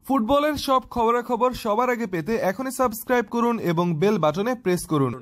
ফুটবলের সব খবরাখবর সবার আগে পেতে এখনই সাবস্ক্রাইব করুন এবং বেল বাটনে প্রেস করুন।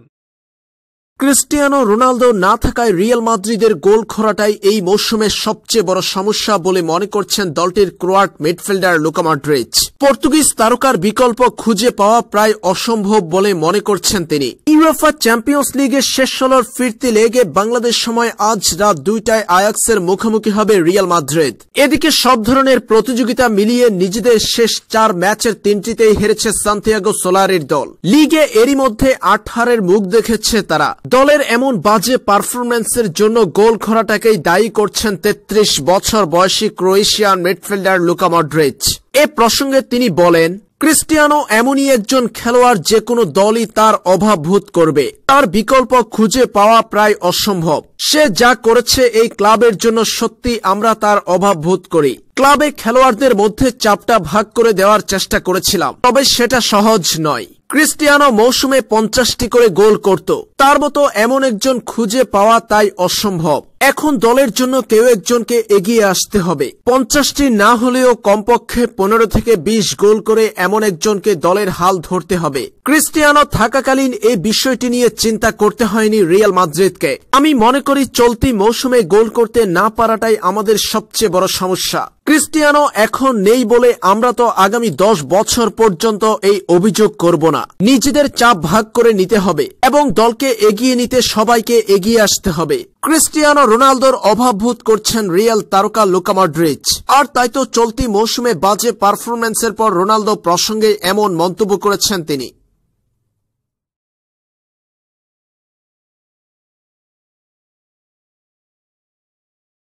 ক্রিস্টিয়ানো রোনালদো না থাকায় রিয়াল মাদ্রিদের গোল খরাটাই এই মৌসুমের সবচেয়ে বড় সমস্যা বলে মনে করছেন দলটির ক্রোয়াট মিডফিল্ডার লুকা মডরিচ। পর্তুগিজ তারকার বিকল্প খুঁজে পাওয়া প্রায় অসম্ভব বলে মনে করছেন তিনি। ইউএফা চ্যাম্পিয়ন্স লিগের শেষ ষোলোর ফিরতি লেগে বাংলাদেশ সময় আজ রাত 2টায় আয়াক্সের মুখোমুখি হবে রিয়াল মাদ্রিদ। এদিকে সব ধরনের প্রতিযোগিতা মিলিয়ে নিজেদের শেষ 4 ম্যাচের 3টিতেই হেরেছে সান্তিয়াগো সোলারির দল। লিগে এরই মধ্যে 8 হারের মুখ দেখেছে তারা। দলের এমন বাজে পারফরম্যান্সের জন্য গোল খরাটাকেই দায়ী করছেন 33 বছর বয়সী ক্রোয়েশিয়ান মিডফিল্ডার লুকা মডরিচ। এ প্রসঙ্গে তিনি বলেন, ক্রিস্টিয়ানো এমনই একজন খেলোয়াড় যে কোনো দলই তার অভাব বোধ করবে। তার বিকল্প খুঁজে পাওয়া প্রায় অসম্ভব। সে যা করেছে এই ক্লাবের জন্য সত্যি আমরা তার অভাব বোধ করি। ক্লাবে খেলোয়াড়দের মধ্যে চাপটা ভাগ করে দেওয়ার চেষ্টা করেছিলাম, তবে সেটা সহজ নয়। ক্রিস্টিয়ানো মৌসুমে 50টি করে গোল করত, তার মতো এমন একজন খুঁজে পাওয়া তাই অসম্ভব। এখন দলের জন্য কেউ একজনকে এগিয়ে আসতে হবে। 50টি না হলেও কমপক্ষে 15 থেকে 20 গোল করে এমন একজনকে দলের হাল ধরতে হবে। ক্রিস্টিয়ানো থাকাকালীন এই বিষয়টি নিয়ে চিন্তা করতে হয়নি রিয়াল মাদ্রিদকে। আমি মনে করি চলতি মৌসুমে গোল করতে না পারাটাই আমাদের সবচেয়ে বড় সমস্যা। ক্রিস্টিয়ানো এখন নেই বলে আমরা তো আগামী 10 বছর পর্যন্ত এই অভিযোগ করব না। নিজেদের চাপ ভাগ করে নিতে হবে এবং দলকে এগিয়ে নিতে সবাইকে এগিয়ে আসতে হবে। ক্রিস্টিয়ানো রোনালদোর অভাব বোধ করছেন রিয়াল তারকা লুকা মডরিচ। আর তাই তো চলতি মৌসুমে বাজে পারফরম্যান্সের পর রোনালদো প্রসঙ্গে এমন মন্তব্য করেছেন তিনি।